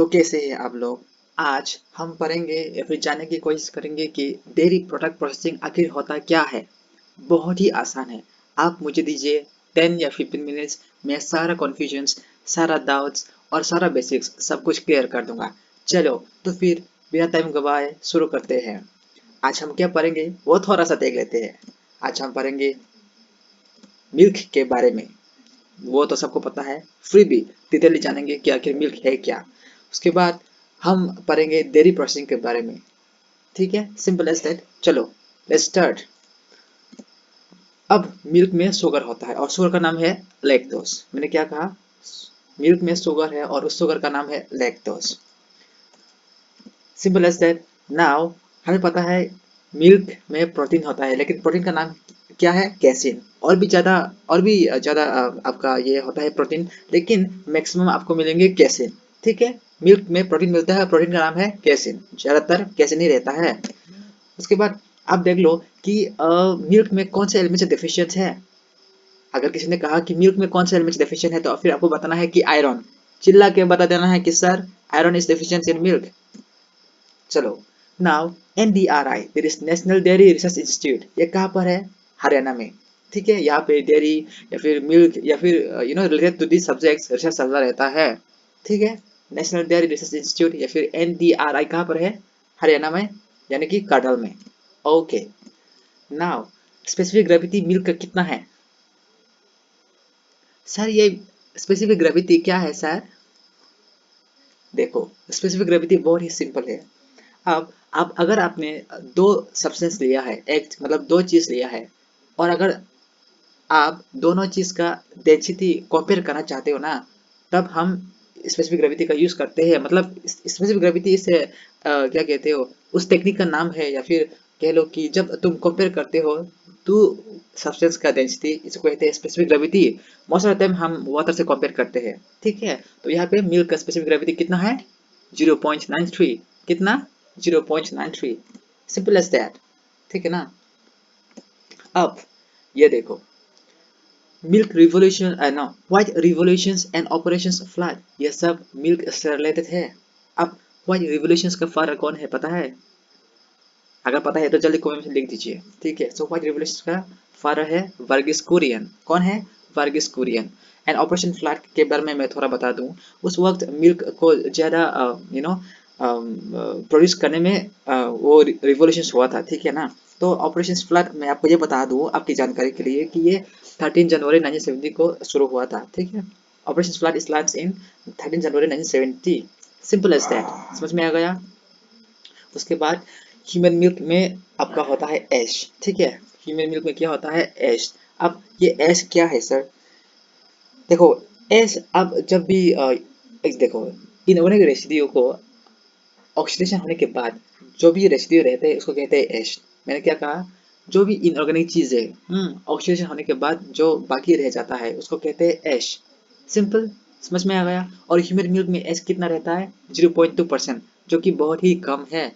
तो कैसे हैं आप लोग। आज हम पढ़ेंगे या फिर जानने की कोशिश करेंगे कि डेयरी प्रोडक्ट प्रोसेसिंग आखिर होता क्या है। बहुत ही आसान है। आप मुझे दीजिए 10 या 15 मिनट्स में सारा कन्फ्यूजन्स, सारा डाउट्स और सारा बेसिक्स सब कुछ क्लियर कर दूंगा। चलो तो फिर बिना टाइम गवाए शुरू करते हैं। आज हम क्या पढ़ेंगे वो थोड़ा सा देख लेते हैं। आज हम पढ़ेंगे मिल्क के बारे में। वो तो सबको पता है। फिर भी डिटेल जानेंगे कि आखिर मिल्क है क्या। उसके बाद हम पढ़ेंगे डेयरी प्रोसेसिंग के बारे में। ठीक है, सिंपल एज दैट। चलो लेट्स स्टार्ट। अब मिल्क में शुगर होता है और शुगर का नाम है लैक्टोज। मैंने क्या कहा, मिल्क में शुगर है और उस शुगर का नाम है lactose. Simple as that. Now हमें पता है मिल्क में प्रोटीन होता है, लेकिन प्रोटीन का नाम क्या है, कैसिन। और भी ज़्यादा आपका ये होता है प्रोटीन, लेकिन मैक्सिमम आपको मिलेंगे कैसिन। ठीक है, मिल्क में प्रोटीन मिलता है, प्रोटीन का नाम है कैसिन। ज़्यादातर कैसिन ही रहता है। उसके बाद आप देख लो कि मिल्क में कौन से एलिमेंट डेफिशिएंट है। अगर किसी ने कहा कि मिल्क में कौन से एलिमेंट डेफिशिएंट है, तो फिर आपको बताना है कि आयरन। चिल्ला के बता देना है कि sir iron is deficient in milk. चलो now NDRI, this is National Dairy Research Institute. ये कहाँ पर है, हरियाणा में। ठीक है, यहाँ पे डेयरी या फिर मिल्क या फिर related to this subjects research चलता रहता है। ठीक है, नेशनल डेयरी रिसर्च इंस्टीट्यूट या फिर NDRI कहाँ पर है, हरियाणा में, यानी कि कर्नल में। Okay, now specific gravity milk का कितना है। सर ये स्पेसिफिक ग्रेविटी क्या है सर। देखो स्पेसिफिक ग्रेविटी बहुत ही सिंपल है। अब अगर आपने दो सब्सटेंस लिया है, एक मतलब दो चीज लिया है, और अगर आप दोनों चीज का डेंसिटी कंपेयर करना चाहते हो ना, तब हम स्पेसिफिक ग्रेविटी का यूज करते हैं। मतलब स्पेसिफिक ग्रेविटी से क्या कहते हो, उस टेक्निक का नाम है, या फिर कह लो कि जब तुम कंपेयर करते हो टू सब्सटेंस का डेंसिटी, इसको कहते हैं specific gravity. Most of the time हम वाटर से कंपेयर करते हैं। ठीक है, तो यहाँ पे मिल्क का स्पेसिफिक ग्रेविटी कितना है, 0.93। कितना, 0.93। Simple as that. ठीक है ना। अब ये देखो, मिल्क रिवोल्यूशन ना, white revolutions and operations flood, ये सब मिल्क से रिलेटेड है। अब व्हाइट रिवोल्यूशंस का फादर कौन है पता है। अगर पता है तो जल्दी कमेंट में लिख दीजिए। ठीक है, सो व्हाइट रिवोल्यूशंस का फादर है वर्गीस कुरियन। कौन है, Verghese Kurien. And operation flood के बारे में मैं थोड़ा बता दूं। उस वक्त मिल्क को ज़्यादा प्रोड्यूस करने में वो रिवोल्यूशन हुआ था। ठीक है ना। तो ऑपरेशन फ्लड मैं आपको ये बता दूं आपकी जानकारी के लिए कि ये 13 जनवरी 1970 को शुरू हुआ था। ठीक है, operation flood starts in 13 January 1970। Simple as that, समझ में आ गया। उसके बाद ह्यूमन मिल्क में आपका होता है ऐश। ठीक है, ह्यूमन मिल्क में क्या होता है, ऐश। अब ये ऐश क्या है सर। देखो ऐश, अब जब भी एक देखो, इनऑर्गेनिक रेसिड्यू को ऑक्सीडेशन होने के बाद जो भी रेसिड्यू रहते हैं उसको कहते हैं ऐश। मैंने क्या कहा, जो भी इनऑर्गेनिक चीज है ऑक्सीडेशन होने के बाद जो बाकी रह जाता है उसको कहते हैं ऐश। सिंपल, समझ में आ गया। और ह्यूमन मिल्क में ऐश कितना रहता है, 0.2%, जो कि बहुत ही कम है।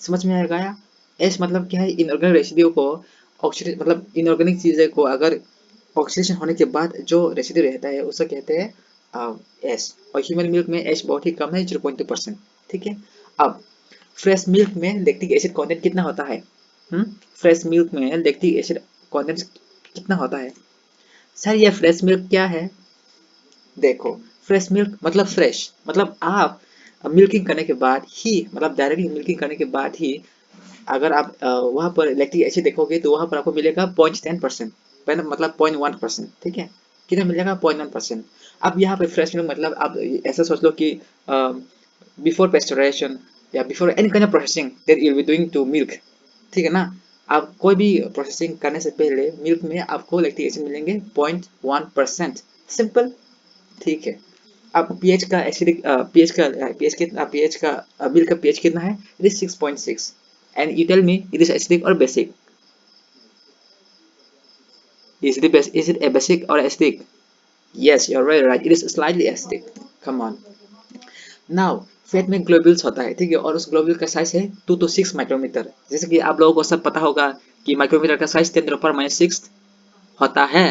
समझ में आ गया। ऐश मतलब क्या है, इनऑर्गेनिक रेसिड्यू को ऑक्सीडेशन, मतलब इनऑर्गेनिक चीजें को अगर ऑक्सीडेशन होने के बाद जो रेसिड्यू रहता है उसे कहते हैं ऐश। और ह्यूमन मिल्क में ऐश बहुत ही कम है, 0.2%। ठीक है। अब फ्रेश मिल्क में लैक्टिक एसिड कंटेंट कितना होता है। फ्रेश मिल्क में लैक्टिक एसिड कंटेंट कितना होता है। सर ये फ्रेश मिल्क क्या है। देखो फ्रेश मिल्क मतलब फ्रेश, मतलब आप मिल्किंग करने के बाद ही, मतलब डायरेक्टली मिल्किंग करने के बाद ही अगर आप वहाँ पर लैक्टिक एसिड देखोगे तो वहाँ पर आपको मिलेगा 0.10%, मतलब 0.1%। ठीक है, कितना मिलेगा, 0.1%। अब यहाँ पे फ्रेश मिल्क मतलब आप ऐसा सोच लो कि बिफोर पेस्चराइजेशन या before any kind of processing that you will be doing to milk. ठीक है ना। आप कोई भी प्रोसेसिंग करने से पहले मिल्क में आपको लैक्टिक एसिड मिलेंगे 0.1%। सिंपल। ठीक है। अब पीएच का एसिडिक पीएच का मिल्क का पीएच कितना है, it is 6.6। And you tell me it is acidic और basic. Is it a basic or acidic? Yes, you're very right. It is slightly acidic. Come on. Now, fat में globules होता है। ठीक है, और उस ग्लोब्यूल का साइज है 2 to 6 माइक्रोमीटर। जैसे कि आप लोगों को सब पता होगा कि माइक्रोमीटर का साइज 10⁻⁻6 होता है।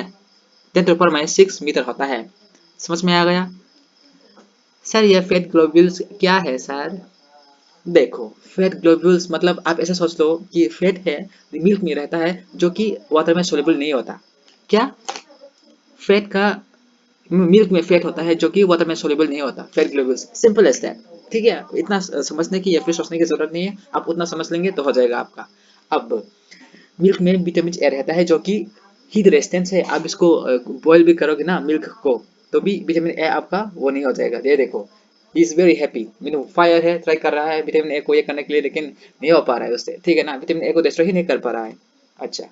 10⁻⁻6 मीटर होता है। समझ में आ गया। सर ये फेट ग्लोब्यूल्स क्या है सर? देखो, फैट ग्लोब्यूल्स मतलब आप ऐसा सोच लो कि फैट है मिल्क में रहता है जो कि वाटर में सोल्यूबल नहीं होता। क्या? फैट का मिल्क में फैट होता है जो कि वाटर में सोल्यूबल नहीं होता, fat globules, simple as that. ठीक है, इतना समझने की या फिर सोचने की जरूरत नहीं है, आप उतना समझ लेंगे तो हो जाएगा आपका। अब मिल्क में विटामिन ए रहता है जो कि हीट रेजिस्टेंस है। आप इसको बॉईल भी करोगे ना मिल्क को, तो भी विटामिन ए आपका वो नहीं हो जाएगा। ये देखो, he is very happy, Meenu fire है, ट्राई कर रहा है विटामिन ए को ये करने के लिए, लेकिन नहीं हो पा रहा है उससे। ठीक है ना, विटामिन ए को डिस्ट्रॉय ही नहीं कर पा रहा है। अच्छा,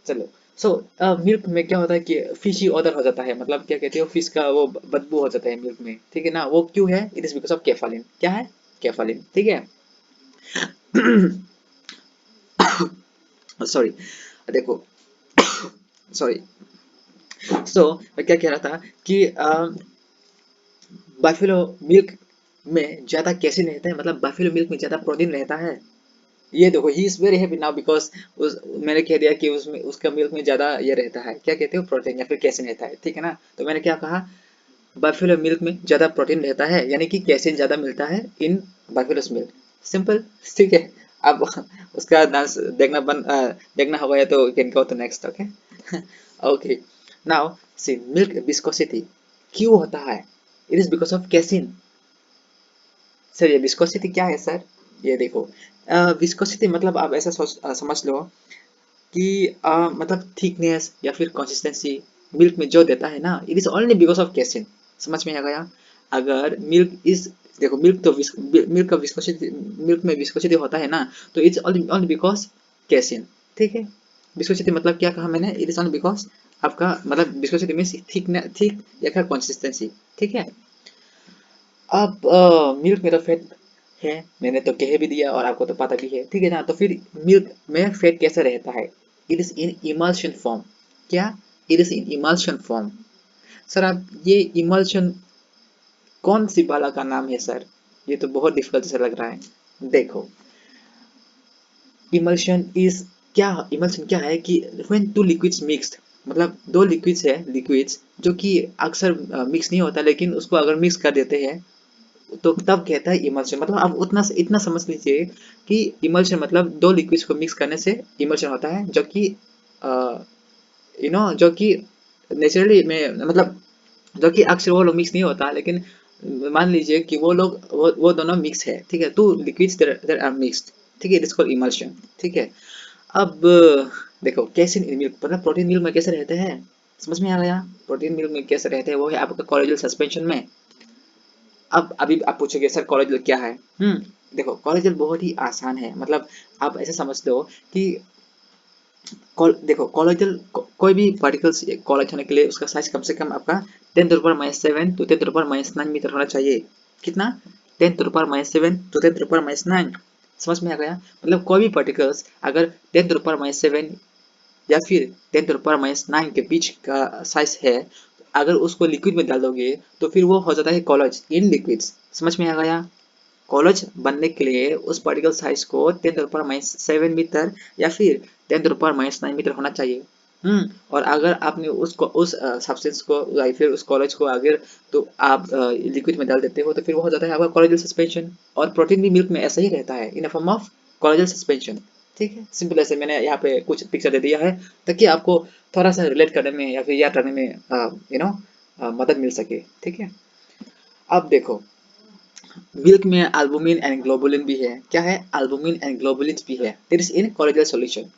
चलो। सो मिल्क में क्या होता है कि फिशी ऑदर हो जाता है, मतलब क्या कहते हो, फिश का वो बदबू हो जाता है मिल्क में। ठीक है ना, वो क्यों है? It is because of cephalin. क्या है? केफालिन। ठीक है। सॉरी, देखो, सॉरी। सो मैं क्या कह रहा था कि बफेलो मिल्क में ज्यादा कैसीन रहता है, मतलब बफेलो मिल्क में ज्यादा प्रोटीन रहता है। ये देखो, he is very happy now because उस मैंने कह दिया कि उसमें उसका मिल्क में ज्यादा ये रहता है, क्या कहते हो, प्रोटीन या फिर कैसीन रहता है। ठीक है ना, तो मैंने क्या कहा, बफेलो मिल्क में ज्यादा प्रोटीन रहता है, यानी कि कैसीन ज्यादा मिलता है इन बफेलोस मिल्क। सिंपल। ठीक है। अब उसका डांस देखना होगा, या तो can go to next. Okay. Okay. Now see milk viscosity क्यों होता है? It is because of casein. Sir ये विस्कोसिटी क्या है सर? ये देखो, विस्कोसिटी मतलब आप ऐसा समझ लो कि मतलब थिकनेस या फिर कंसिस्टेंसी मिल्क में जो देता है ना, it is only because of casein. समझ में आ गया? अगर मिल्क इज, देखो, मिल्क का विस्कोसिटी, मिल्क में विस्कोसिटी होता है ना, तो it's only only because casein. ठीक है। विस्कोसिटी मतलब क्या कहा मैंने? इट इज ओनली बिकॉज आपका, मतलब विस्कोसिटी मीन्स थिक या फिर कंसिस्टेंसी। ठीक है। अब मिल्क में तो फैट है, मैंने तो कह भी दिया और आपको तो पता भी है। ठीक है ना, तो फिर मिल्क में फैट कैसे रहता है? It is in emulsion form. क्या? It is in emulsion form. Sir आप ये इमल्शन कौन सी बाला का नाम है सर? ये तो बहुत डिफिकल्ट सा लग रहा है। देखो, इमल्शन इज क्या, इमल्शन क्या है कि व्हेन टू लिक्विड्स मिक्स्ड, मतलब दो लिक्विड्स है, लिक्विड्स जो कि अक्सर मिक्स नहीं होता, लेकिन उसको अगर मिक्स कर देते हैं तो तब कहता है इमल्शन। मतलब आप उतना इतना समझ लीजिए कि इमल्शन मतलब दो लिक्विड्स को मिक्स करने से इमल्शन होता है, जो कि जो कि नेचुरली में, मतलब जो कि अक्सर वो लोग मिक्स नहीं होता, लेकिन मान लीजिए कि वो दोनों मिक्स है। ठीक है, two liquids there are mixed. ठीक है, इट इज कॉल्ड इमल्शन। ठीक है। अब देखो, कैसे मिल्क, मतलब प्रोटीन मिल्क में कैसे रहते हैं, समझ में आ गया? प्रोटीन मिल्क में कैसे रहते हैं, वो है आपका कोलेजल सस्पेंशन में। अब अभी आप पूछोगे सर कोलेजल क्या है? देखो, कोलेजल बहुत ही आसान है, मतलब आप ऐसे समझ लो कि देखो, कोलेजल कोई भी पार्टिकल्स कोलेज होने के लिए उसका साइज कम से कम आपका 10⁻⁷ to 10⁻⁹ मीटर होना चाहिए। कितना? 10⁻⁷ to 10⁻⁹। समझ में आ गया? मतलब कोई भी पार्टिकल्स अगर 10⁻⁷ या फिर 10⁻⁹ के बीच का साइज है, अगर उसको लिक्विड में डाल दोगे तो फिर वो हो जाता है कोलेज इन लिक्विड्स। समझ में आ गया? कोलेज बनने के लिए उस पार्टिकल साइज को 10⁻⁷ मीटर या फिर 10⁻⁹ मीटर होना चाहिए। और अगर आपने उसको उस सब्सटेंस को या फिर उस कॉलेज को अगर तो आप लिक्विड में डाल देते हो, तो फिर वो हो जाता है आपका कोलेजल सस्पेंशन। और प्रोटीन भी मिल्क में ऐसा ही रहता है, इन अ फॉर्म ऑफ कोलेजल सस्पेंशन। ठीक है, सिंपल। ऐसे मैंने यहाँ पे कुछ पिक्चर दे दिया है ताकि आपको थोड़ा सा रिलेट करने में या फिर याद करने में मदद मिल सके। ठीक है। अब देखो, मिल्क में एल्बुमिन एंड ग्लोबुलिन भी है। क्या है? एल्बुमिन एंड ग्लोबुलिन भी है। That is in colloidal solution.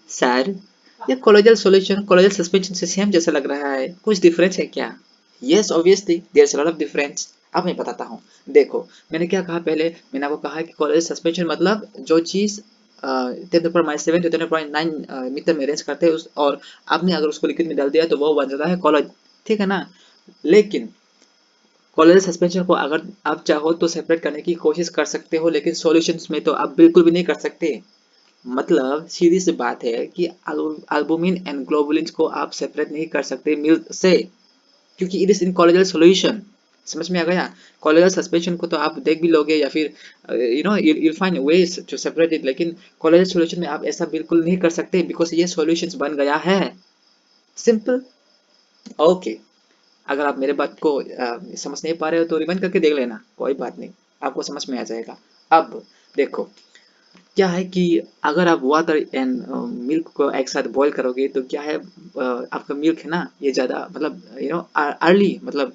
Sir ये कोलेजल सॉल्यूशन कोलेजल सस्पेंशन से सेम जैसा लग रहा है, कुछ डिफरेंस है क्या? Yes, obviously there is a lot of difference. अब मैं बताता हूँ। देखो, मैंने क्या कहा पहले? मैंने आपको कहा कि कोलेजल सस्पेंशन मतलब जो चीज 10⁻⁷ to 10⁻⁹ मीटर में रेंज करते हैं और आपने अगर उसको लिक्विड में डाल दिया तो वो बन जाता है कोलेज। ठीक है ना, लेकिन कोलेजल सस्पेंशन को अगर आप चाहो तो सेपरेट करने की कोशिश कर सकते हो, लेकिन सॉल्यूशंस में तो आप बिल्कुल भी नहीं कर सकते। मतलब सीधी सी बात है कि एल्बुमिन एंड ग्लोबुलिन को आप सेपरेट नहीं कर सकते मिल्क से, क्योंकि it is in colloidal solution. समझ में आ गया? कोलेजल सस्पेंशन को तो आप देख भी लोगे या फिर you'll find ways to separate it, लेकिन कोलेजल सॉल्यूशन में आप ऐसा बिल्कुल नहीं कर सकते बिकॉज ये सॉल्यूशंस बन गया है। सिंपल। ओके। अगर आप मेरे बात को समझ नहीं पा रहे हो तो रिवाइंड करके देख लेना, कोई बात नहीं, आपको समझ में आ जाएगा। अब देखो क्या है कि अगर आप वाटर एंड मिल्क को एक साथ बॉईल करोगे तो क्या है, आपका मिल्क है ना ये ज़्यादा मतलब अर्ली मतलब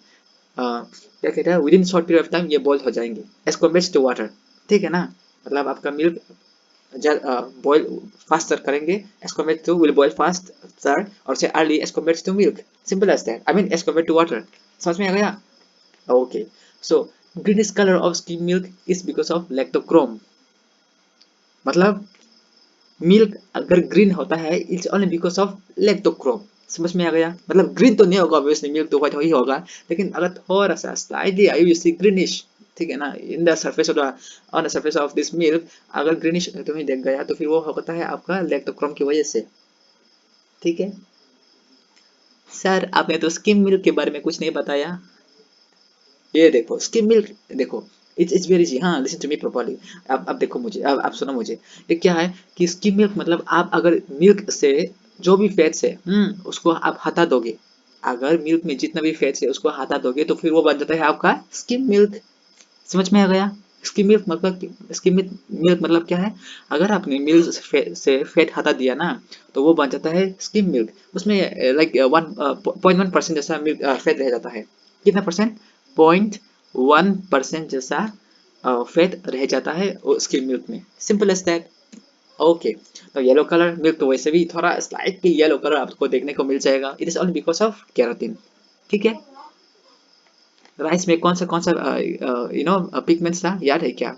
क्या कहते हैं with in short period of time ये बॉईल हो जाएंगे एज कम्पेयर टू वाटर, ठीक है ना। मतलब आपका मिल्क बॉईल फास्टर करेंगे as compare to will boil faster और से early as compare to milk, simple as that, I mean as compare to water. समझ में आ गया? Okay, so greenish color of skim milk is because of lactochrome। मतलब milk अगर green होता है it's only because of lactochrome. समझ में आ गया? मतलब ग्रीन तो नहीं होगा ऑब्वियसली, मिल्क तो व्हाइट ही होगा, लेकिन अगर थोड़ा सा slightly I you see greenish, ठीक है ना, in the surface of the on the surface of this milk अगर ग्रीनिश तुम्हें देख गया तो फिर वो होता है आपका लैक्टोक्रोम की वजह से, ठीक है। सर आपने तो स्किम मिल्क के बारे में कुछ नहीं बताया। ये देखो स्किम मिल्क, देखो इट्स वेरी इजी, हाँ लिसन टू मी प्रॉपर्ली। अब देखो मुझे, अब आप सुनो मुझे। ये क्या है कि स्किम मिल्क मतलब आप अगर मिल्क से जो भी फैट्स है उसको आप हटा दोगे, अगर मिल्क में जितना भी फैट्स है उसको हटा दोगे तो फिर वो बन जाता है आपका स्किम मिल्क। समझ में आ गया? स्किम मिल्क मतलब स्किम मिल्क मतलब क्या है, अगर आपने मिल्क से फैट हटा दिया ना तो वो बन जाता है स्किम मिल्क। उसमें लाइक 1.1% जैसा मिल्क फैट रह जाता है। कितना परसेंट? 0.1% जैसा फैट रह जाता है स्किम मिल्क में, सिंपल एज दैट। ओके, तो येलो कलर मिल्क तो वैसे भी थोड़ा स्लाइटली येलो कलर आपको देखने को मिल जाएगा, it is only because of keratin, ठीक है। राइस में कौन सा पिगमेंट्स था, याद है क्या?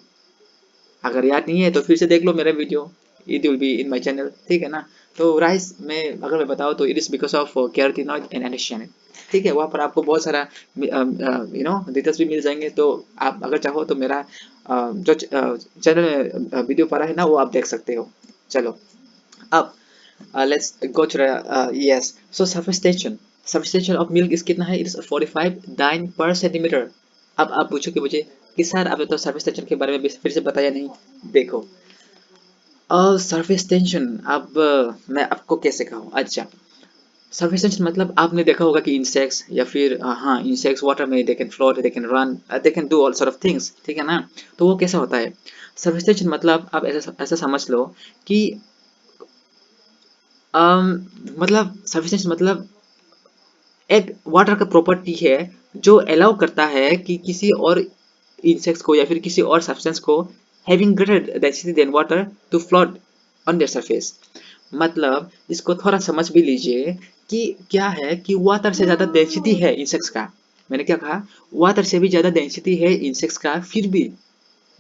अगर याद नहीं है तो फिर से देख लो मेरा video, it will be in my channel, ठीक है ना। तो राइस में अगर मैं बताऊँ तो it is because of carotenoid and anthocyanin, ठीक है। वहाँ पर आपको बहुत सारा डिटेल्स भी मिल जाएंगे, तो आप अगर चाहो तो मेरा जो चैनल में वीडियो पड़ा है ना वो आप देख सकते हो। चलो अब let's go to yes, so surface tension of milk is कितना है, it is 45 dyne per centimetre. अब आप पूछोगे मुझे कि सर आपने तो सरफेस टेंशन के बारे में फिर से बताया नहीं। देखो सरफेस टेंशन, अब मैं आपको कैसे कहूँ, अच्छा सरफेस टेंशन मतलब आपने देखा होगा कि इंसेक्ट्स या फिर हाँ इंसेक्ट्स वाटर में they can float, they can run, they can do all sort of things, ठीक है ना। तो वो कैसा होता है सरफेस टेंशन मतलब आप ऐसा समझ लो कि मतलब सरफेस टेंशन मतलब एक वाटर का प्रॉपर्टी है जो अलाउ करता है कि किसी और इंसेक्ट्स को या फिर किसी और सब्सटेंस को having greater density than water to float on their surface. मतलब इसको थोड़ा समझ भी लीजिए कि क्या है कि वाटर से ज़्यादा डेंसिटी है इंसेक्ट्स का, मैंने क्या कहा, वाटर से भी ज़्यादा डेंसिटी है इंसेक्ट्स का, फिर भी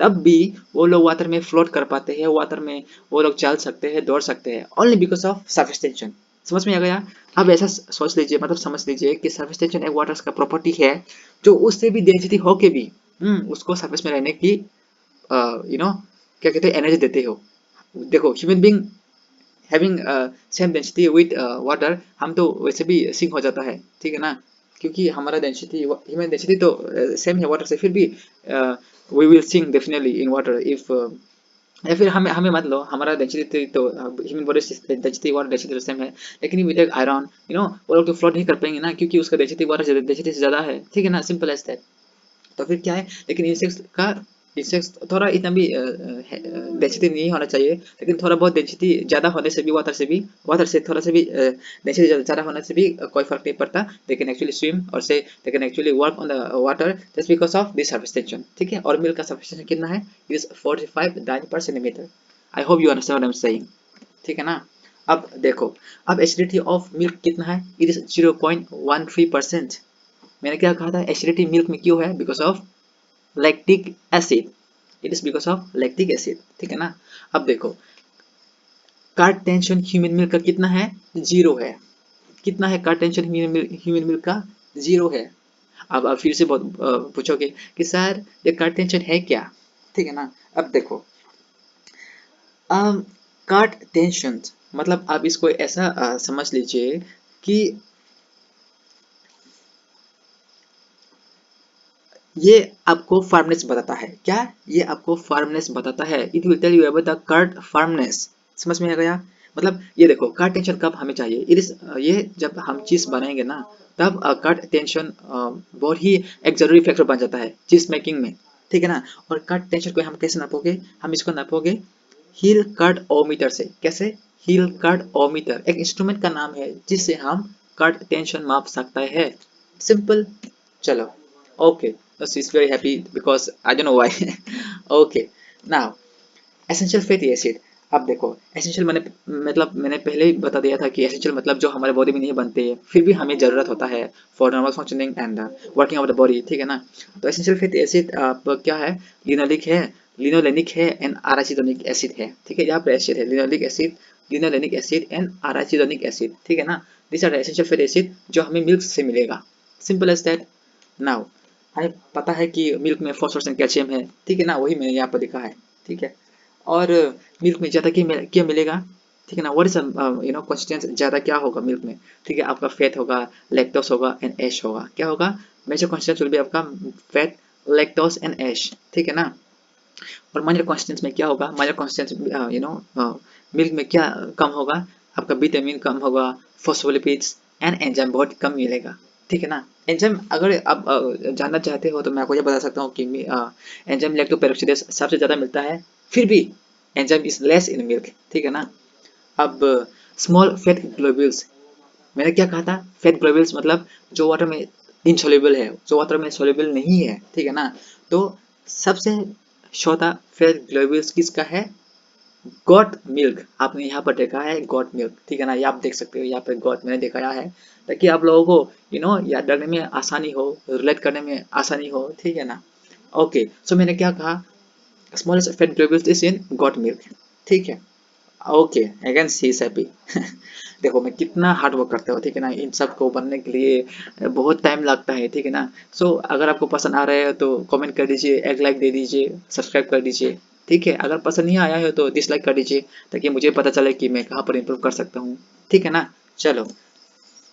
तब भी वो लोग वाटर में फ्लोट कर पाते हैं, वाटर में वो लोग चल सकते हैं, दौड़ सकते हैं, only because of surface tension. समझ में आ गया? अब ऐसा सोच लीजिए, मतलब समझ लीजिए कि सरफेस टेंशन एक वाटर का प्रॉपर्टी है जो उससे भी डेंसिटी हो के भी उसको सरफेस में रहने की क्या कहते हैं एनर्जी देते हो। देखो human being having same density with water, हम तो वैसे भी सिंक हो जाता है, ठीक है ना, क्योंकि हमारा डेंसिटी ह्यूमन डेंसिटी तो सेम है वाटर से, फिर भी we will sink definitely in water if या फिर हमें हमें मान लो हमारा डेंसिटी तो human body density water density same है, लेकिन विद आयरन वो लोग तो फ्लोट नहीं कर पाएंगे ना, क्योंकि उसका डेंसिटी वाटर डेंसिटी से ज़्यादा है, ठीक है ना, सिंपल एज दैट। तो फिर क्या है, लेकिन इंसेक्ट्स थोड़ा इतना भी डेंसिटी नहीं होना चाहिए, लेकिन थोड़ा बहुत डेंसिटी ज़्यादा होने से भी वाटर से थोड़ा सा भी डेंसिटी ज़्यादा होने से भी कोई फर्क नहीं पड़ता, दे कैन एक्चुअली स्विम और से they can actually work on the water just because of this surface tension, ठीक है। और मिल्क का सरफेस टेंशन कितना है, it is 45 dyne per centimetre. I hope you understand what I am saying, ठीक है ना। अब देखो, अब एसिडिटी ऑफ मिल्क कितना है, इट इज 0.13%। मैंने क्या कहा था, एसिडिटी मिल्क में क्यों है, because of lactic acid, it is because of lactic acid, ठीक है ना। अब देखो कार्ट टेंशन ह्यूमन मिल्क का कितना है, जीरो है। कितना है कार्ट टेंशन ह्यूमन मिल्क का, जीरो है। अब आप फिर से पूछोगे कि सर ये कार्ट टेंशन है क्या, ठीक है ना। अब देखो कार्ट टेंशन मतलब आप इसको ऐसा समझ लीजिए कि ये आपको फार्मनेस बताता है, क्या ये आपको फार्मनेस बताता है, it will tell you about the curd firmness. समझ में आ गया? मतलब ये देखो कार्ड टेंशन कब हमें चाहिए, इट इज ये जब हम चीज बनाएंगे ना, तब कार्ड टेंशन बहुत ही एक जरूरी फैक्टर बन जाता है चीज मेकिंग में, ठीक है ना। और कार्ड टेंशन को हम कैसे नापोगे, हम इसको नापोगे हील कार्ड ओमीटर से। कैसे? हील कार्ड ओमीटर एक इंस्ट्रूमेंट का नाम है जिससे हम कार्ड टेंशन माप सकता है। सिंपल। चलो, okay, she is very happy because I don't know why. Okay, now essential fatty acid. अब देखो एसेंशियल मैंने मतलब मैंने पहले ही बता दिया था कि एसेंशियल मतलब जो हमारे बॉडी में नहीं बनते फिर भी हमें जरूरत होता है for normal functioning and working of the body, ठीक है ना। तो एसेंशियल फैटी एसिड क्या है, लिनोलिक है, लिनोलेनिक है एंड अराचिडोनिक एसिड है, ठीक है। यहाँ पर एसिड है linoleic acid, linolenic acid and arachidonic acid, ठीक है ना। This are essential fatty acid जो हमें मिल्क से मिलेगा। Simple as that. नाउ हमें पता है कि मिल्क में फॉस्फोरस एंड कैल्शियम है, ठीक है ना, वही मैंने यहाँ पर लिखा है, ठीक है। और मिल्क में ज़्यादा क्या मिलेगा, ठीक है ना। व्हाट इज कंसिस्टेंस ज़्यादा क्या होगा मिल्क में, ठीक है। आपका फैट होगा, लैक्टोस होगा एंड एश होगा। क्या होगा? मेजर कंसिस्टेंस विल बी आपका फैट, लैक्टोस एंड एश, ठीक है ना। और माइनर कंसिस्टेंस में क्या होगा, माइनर कंसिस्टेंस मिल्क में क्या कम होगा, आपका विटामिन कम होगा, फॉस्फोलिपिड्स एंड एंजाइम बहुत कम मिलेगा, ठीक है ना। एंजाइम अगर आप जानना चाहते हो तो मैं आपको ये बता सकता हूँ कि एंजाइम लैक्टोपेरोक्सिडेज सबसे ज़्यादा मिलता है, फिर भी enzyme is less in milk, ठीक है ना। अब स्मॉल फैट ग्लोब्यूल्स, मैंने क्या कहा था, फैट ग्लोब्यूल्स मतलब जो वाटर में इनसोल्यूबल है, जो वाटर में सोल्यूबल नहीं है, ठीक है ना। तो सबसे छोटा फैट ग्लोब्यूल्स किसका है, गॉट मिल्क। आपने यहाँ पर देखा है गॉट मिल्क, ठीक है ना, ये आप देख सकते हो यहाँ पे गॉट मैंने दिखाया है ताकि आप लोगों को याद रखने में आसानी हो, रिलेट करने में आसानी हो, ठीक है ना। ओके, सो मैंने क्या कहा, smallest fat globules is in got milk, ठीक है। Okay, again she is happy. देखो मैं कितना हार्ड वर्क करता हूँ, ठीक है ना, इन सब को बनने के लिए बहुत टाइम लगता है, ठीक है ना। सो अगर आपको पसंद आ रहा है तो कमेंट कर दीजिए, एक लाइक दे दीजिए, सब्सक्राइब कर दीजिए, ठीक है। अगर पसंद नहीं आया है तो डिसलाइक कर दीजिए ताकि मुझे पता चले कि मैं कहाँ पर इम्प्रूव कर सकता हूँ, ठीक है ना। चलो,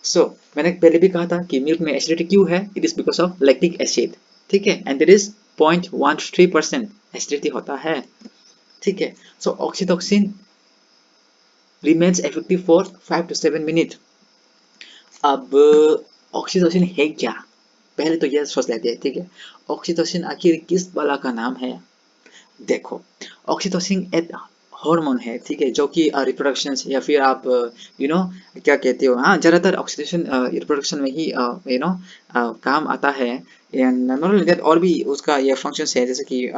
सो मैंने पहले भी कहा था कि मिल्क में एसिडिटी क्यों है, it is because of lactic acid, ठीक है, एंड देयर इज 0.13% एसिडिटी होता है, ठीक है। So oxytocin remains effective for 5 to 7 minutes। अब ऑक्सीटोसिन है क्या, पहले तो यह सोच लेते हैं, ठीक है। ऑक्सीटोसिन आखिर किस बला का नाम है? देखो ऑक्सीटोसिन एक हार्मोन है, ठीक है, जो कि रिप्रोडक्शन या फिर आप क्या कहते हो, हाँ ज़्यादातर ऑक्सीटोसिन रिप्रोडक्शन में ही काम आता है। एंड नॉट ओनली दैट, और भी उसका ये फंक्शंस है जैसे कि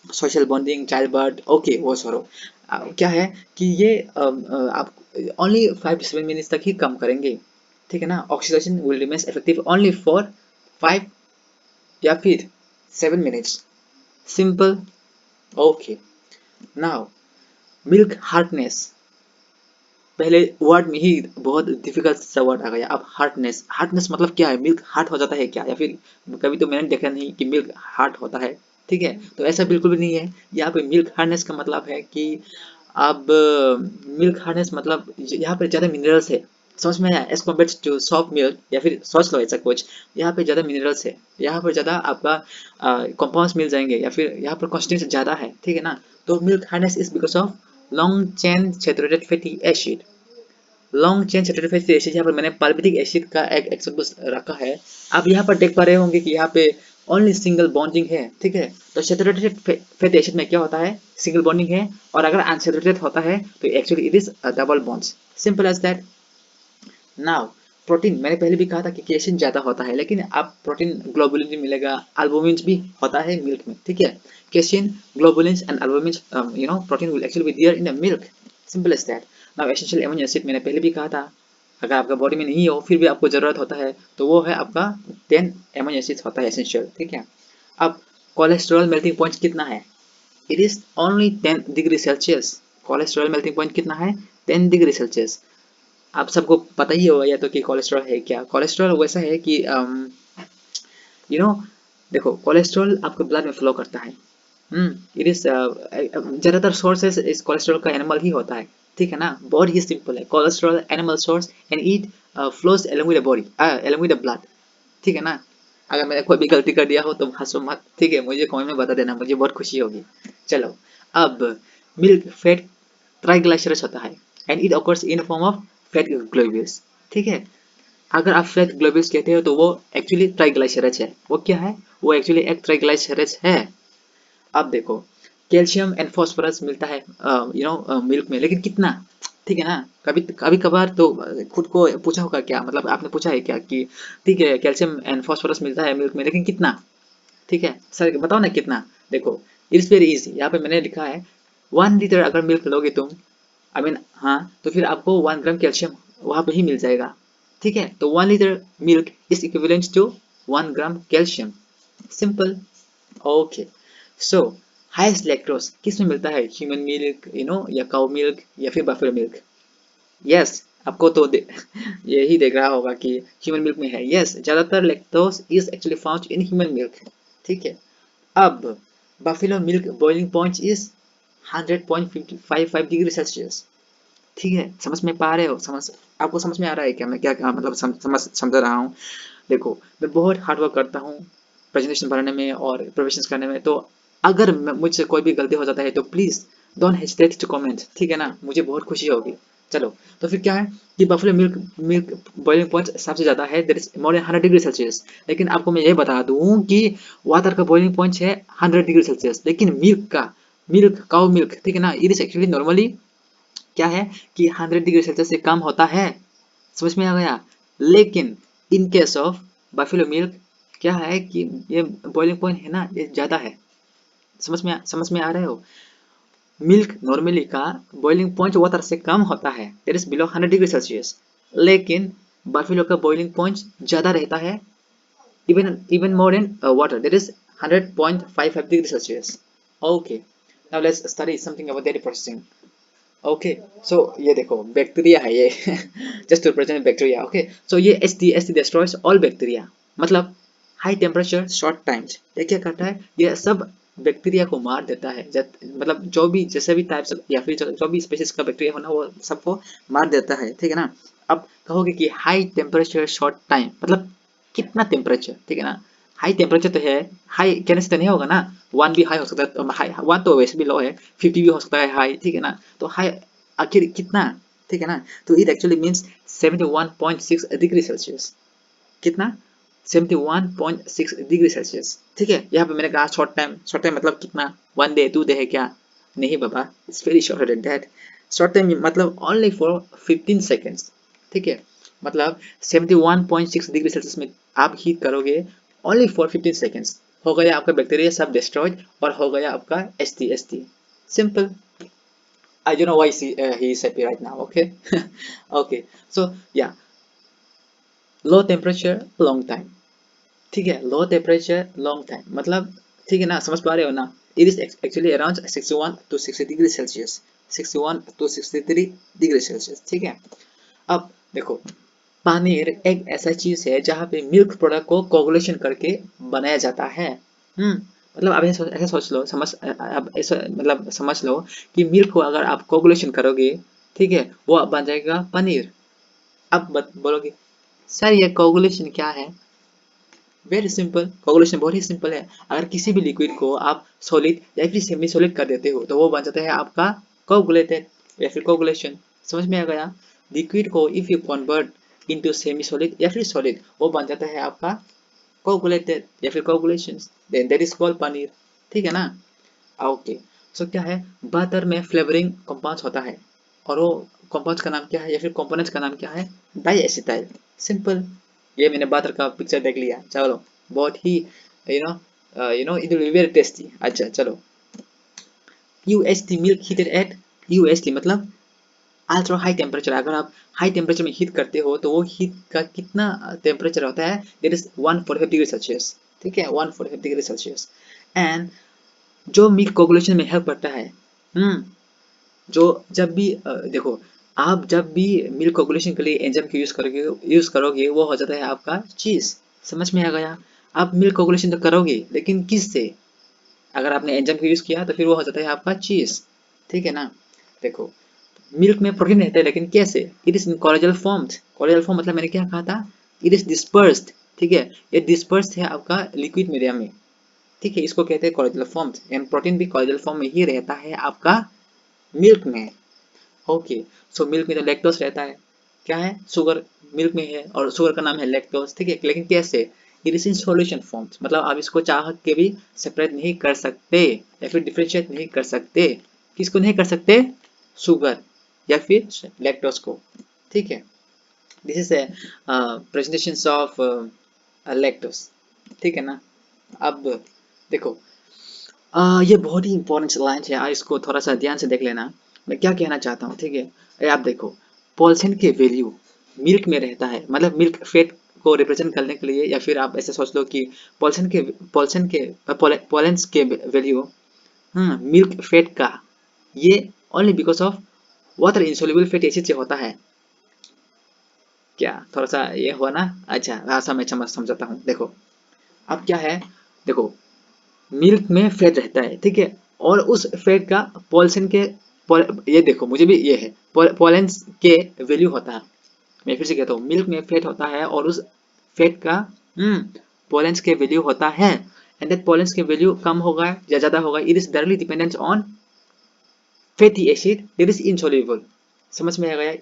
social bonding, child birth, okay वो सॉरो क्या है कि ये आप ओनली 5 to 7 मिनट्स तक ही कम करेंगे, ठीक है ना। Oxidation will remain effective only for 5 या फिर 7 minutes. Simple. Okay, now milk hardness, पहले वर्ड में ही बहुत डिफिकल्ट सा वर्ड आ गया। अब हार्डनेस, हार्डनेस मतलब क्या है, मिल्क हार्ड हो जाता है क्या, या फिर कभी तो मैंने देखा नहीं कि मिल्क हार्ड होता है, ठीक है। तो ऐसा बिल्कुल भी नहीं है। यहाँ पे मिल्क हार्डनेस का मतलब है कि अब मिल्क हार्डनेस मतलब यहाँ पे ज़्यादा मिनरल्स है, समझ में आया, as compare to soft milk, या फिर सोच लो ऐसा कुछ, यहाँ पे ज़्यादा मिनरल्स है, यहाँ पर ज़्यादा आपका कंपाउंड्स मिल जाएंगे, या फिर यहाँ पर कॉन्स्टेंट ज़्यादा है, ठीक है ना। तो milk hardness is because of long chain saturated fatty acid. Long chain saturated fatty acid, यहाँ पर मैंने पाल्मिटिक एसिड का एक एग्जांपल रखा है। आप यहाँ पर देख पा रहे होंगे कि यहाँ पे ओनली सिंगल बॉन्डिंग है, ठीक है। तो सैचुरेटेड फैटी एसिड में क्या होता है, सिंगल बॉन्डिंग है, और अगर अनसैचुरेटेड होता है तो actually it is double bonds. Simple as that. Now protein, मैंने पहले भी कहा था कि केसिन ज़्यादा होता है, लेकिन आप प्रोटीन ग्लोबुलिन भी मिलेगा, अल्बुमिन भी होता है मिल्क में, ठीक है। Casein, globulin and albumin, protein will actually be there in the milk. Simple as that. Now essential amino acid मैंने पहले भी कहा था, अगर आपका बॉडी में नहीं हो फिर भी आपको ज़रूरत होता है तो वो है आपका 10 एमिनो एसिड होता है एसेंशियल, ठीक है। अब कोलेस्ट्रॉल मेल्टिंग पॉइंट कितना है, it is only 10 degree Celsius. Cholesterol melting point कितना है, 10 डिग्री सेल्सियस। आप सबको पता ही होगा या तो कि कोलेस्ट्रॉल है क्या। कोलेस्ट्रॉल वैसा है कि यू नो देखो कोलेस्ट्रॉल आपके ब्लड में फ्लो करता है। इट इज ज़्यादातर सोर्सेस इस कोलेस्ट्रॉल का एनिमल ही होता है, ठीक है ना। बहुत ही सिंपल है, cholesterol animal source and it flows along with the body, along with the blood, ठीक है ना। अगर मैंने कोई भी गलती कर दिया हो तो हंसो मत, ठीक है, मुझे कमेंट में बता देना, मुझे बहुत खुशी होगी। चलो, अब मिल्क फैट ट्राइग्लिसराइड्स होता है and it occurs in form of fat globules. ठीक है, अगर आप फैट ग्लोब्यूल्स कहते हो तो वो एक्चुअली ट्राइग्लाइसराइड्स है। वो क्या है? वो एक्चुअली एक ट्राइग्लाइसराइड्स है। अब देखो, कैल्शियम एंड फास्फोरस मिलता है मिल्क में, लेकिन कितना? ठीक है ना, कभी कभी कभार तो खुद को पूछा होगा क्या, मतलब आपने पूछा है क्या कि ठीक है कैल्शियम एंड फास्फोरस मिलता है मिल्क में, लेकिन कितना? ठीक है सर बताओ ना कितना। देखो इट्स वेरी इजी, यहाँ पे मैंने लिखा है 1 लीटर अगर मिल्क लोगे तुम, आई मीन हाँ, तो फिर आपको 1 ग्राम कैल्शियम वहां पे ही मिल जाएगा। ठीक है, तो 1 litre milk is equivalent to 1 gram calcium. Simple. Okay, so highest lactose किस में मिलता है? ह्यूमन मिल्क या काउ मिल्क या फिर बफेलो मिल्क? यस, आपको तो यही देख रहा होगा कि ह्यूमन मिल्क में है। यस, ज्यादातर lactose is actually found in human milk. ठीक है, अब buffalo milk boiling point is 100.55 degree Celsius. ठीक है, समझ में पा रहे हो? आपको समझ में आ रहा है क्या मैं क्या मतलब समझ रहा हूँ? देखो मैं बहुत हार्ड वर्क करता हूँ प्रेजेंटेशन बनाने में और प्रिपरेशन करने में, तो अगर मुझसे कोई भी गलती हो जाता है तो please don't hesitate to comment. ठीक है ना, मुझे बहुत खुशी होगी। चलो, तो फिर क्या है कि buffalo milk milk boiling point सबसे ज्यादा है, that is more than 100 degree Celsius. लेकिन आपको मैं ये बता दूं कि वाटर का बॉइलिंग पॉइंट है 100 डिग्री सेल्सियस, लेकिन मिल्क काउ मिल्क, ठीक है ना, इट इज एक्चुअली नॉर्मली क्या है कि 100 डिग्री सेल्सियस से कम होता है। समझ में आ गया? लेकिन in case of buffalo milk क्या है कि ये बॉइलिंग पॉइंट है ना, ये ज्यादा है। समझ में आ रहे हो? मिल्क नॉर्मली का बॉइलिंग पॉइंट वाटर से कम होता है, that is below 100 degree Celsius, लेकिन बफेलो का बॉइलिंग पॉइंट ज्यादा रहता है, even more than water, that is 100.55 degree celsius. Okay, now let's study something about dairy processing. Okay, so ये देखो बैक्टीरिया है ये just to present bacteria. Okay, so ये S T destroys all bacteria, मतलब high temperature short times. ये क्या करता है? ये सब बैक्टीरिया को मार देता है, मतलब जो भी जैसे भी टाइप्स या फिर जो भी स्पीशीज का बैक्टीरिया होना वो सबको मार देता है। ठीक है ना, अब कहोगे कि हाई टेम्परेचर शॉर्ट टाइम मतलब कितना टेम्परेचर? ठीक है ना, हाई टेम्परेचर तो है, हाई कहने से तो नहीं होगा ना, 1 भी हाई हो सकता है, हाई 1 तो वैसे भी लो है, 50 भी हो सकता है हाई। ठीक है ना, तो हाई आखिर कितना? ठीक है ना, तो it actually means 71.6 degree Celsius. कितना? 71.6 डिग्री सेल्सियस। ठीक है, यहाँ पे मैंने कहा शॉर्ट टाइम मतलब कितना? 1 डे 2 डे है क्या? नहीं बाबा, it's very shorter than that. Short time मतलब ओनली फॉर 15 सेकेंड्स। ठीक है, मतलब 71.6 डिग्री सेल्सियस में आप हीट करोगे ओनली फॉर 15 सेकेंड्स, हो गया आपका बैक्टीरिया सब डिस्ट्रॉयड और हो गया आपका S T. Simple. I don't know why he is happy right now. Okay, okay. So yeah, low temperature long time. ठीक है, लो टेम्परेचर लॉन्ग टाइम मतलब ठीक है ना, समझ पा रहे हो ना? It is actually around 61 to 60 degree Celsius, 61 to 63 degree Celsius. ठीक है, अब देखो पनीर एक ऐसा चीज है जहाँ पे मिल्क प्रोडक्ट को कोगुलेशन करके बनाया जाता है। मतलब आप ऐसा सोच लो, अब ऐसा मतलब समझ लो कि मिल्क को अगर आप कोगुलेशन करोगे, ठीक है, वो बन जाएगा पनीर। अब बोलोगे सर ये कोगुलेशन क्या है? वेरी सिंपल, कोगुलेशन बहुत ही सिंपल है। अगर किसी भी लिक्विड को आप सॉलिड या फिर सेमी सॉलिड कर देते हो तो वो बन जाता है आपका कोगुलेटेड या फिर कोगुलेशन। समझ में आ गया? लिक्विड को if you convert into semi solid या फिर सॉलिड, वो बन जाता है आपका कोगुलेटेड या फिर coagulation, then that is called paneer. ठीक है ना? ओके, सो क्या है, बटर में फ्लेवरिंग कंपाउंड होता है और वो कंपाउंड का नाम क्या है या फिर कंपोनेंट्स का नाम क्या है? Diacetyl. सिंपल। ये मैंने बटर का पिक्चर देख लिया, चलो बहुत ही it will be very tasty. अच्छा चलो, UST milk heated at, UST मतलब अल्ट्रा हाई टेम्परेचर। अगर आप हाई टेम्परेचर में हीट करते हो तो वो हीट का कितना टेम्परेचर होता है? That is 145 degree Celsius. ठीक है, 145 डिग्री सेल्सियस। एंड जो मिल्क कोगुलेशन में हेल्प करता है, जो जब भी देखो आप जब भी मिल्क कोगुलेशन के लिए एंजाइम को यूज करोगे वो हो जाता है आपका चीज। समझ में आ गया? आप मिल्क कोगुलेशन तो करोगे लेकिन किससे? अगर आपने एंजाइम को यूज किया तो फिर वो हो जाता है आपका चीज। ठीक है ना? देखो मिल्क में प्रोटीन रहता है लेकिन कैसे? It is in colloidal form. Colloidal form मतलब मैंने क्या कहा था? It is dispersed. ठीक है, ये डिस्पर्स्ड है आपका लिक्विड मीडियम में। ठीक है, इसको कहते हैं कोलेजल फॉर्म, एंड प्रोटीन भी कोलेजल फॉर्म में ही रहता है आपका मिल्क में। ओके, सो मिल्क में तो लैक्टोज रहता है, क्या है, शुगर मिल्क में है और शुगर का नाम है लैक्टोज, ठीक है। लेकिन कैसे, it is in solution forms, मतलब आप इसको चाह के भी सेपरेट नहीं कर सकते या फिर डिफरेंशिएट नहीं कर सकते। किसको नहीं कर सकते, शुगर या फिर लैक्टोज को, ठीक है। This is a presentation of lactose, ठीक है ना। अब देखो, ये बहुत ही इंपॉर्टेंट लाइन है, इसको थोड़ा सा ध्यान से देख लेना। मैं क्या कहना चाहता हूँ, ठीक है। ये आप देखो, पॉल्सन के वैल्यू मिल्क में रहता है, मतलब मिल्क फेट को रिप्रेजेंट करने के लिए, या फिर आप ऐसे सोच लो कि पॉलेंस के वैल्यू मिल्क फेट का, ये only because of water insoluble fatty acid से होता है। क्या थोड़ा सा ये हुआ ना, अच्छा ऐसा मैं समझाता हूँ। देखो अब क्या है, देखो मिल्क में फैट रहता है, ठीक है, और उस फैट का पॉल्सन के ये देखो, मुझे भी ये है, पॉलेंस के वैल्यू होता है। मैं फिर से कहता हूँ, मिल्क में फैट होता है और उस फैट का पॉलेंस के वैल्यू होता है, एंड दैट पॉलेंस के वैल्यू कम होगा या ज्यादा होगा, it is directly dependent on fatty acid that is insoluble. समझ में आ गया,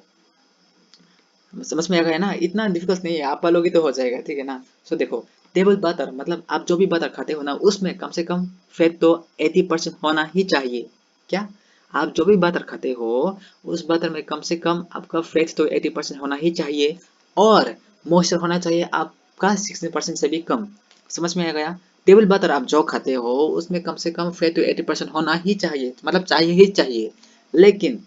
समझ में आ गया ना, इतना डिफिकल्ट नहीं है, आप पालोगे तो हो जाएगा, ठीक है ना। सो देखो, टेबल बटर मतलब आप जो भी बटर खाते हो ना, उसमें कम से कम फैट तो 80% होना ही चाहिए। क्या, आप जो भी बटर खाते हो उस बटर में कम से कम आपका फैट तो 80% होना ही चाहिए, और मॉइस्चर होना चाहिए आपका 16% से भी कम। समझ में आ गया, टेबल बटर आप जो खाते हो उसमें कम से कम फैट तो 80% होना ही चाहिए, मतलब चाहिए ही चाहिए, लेकिन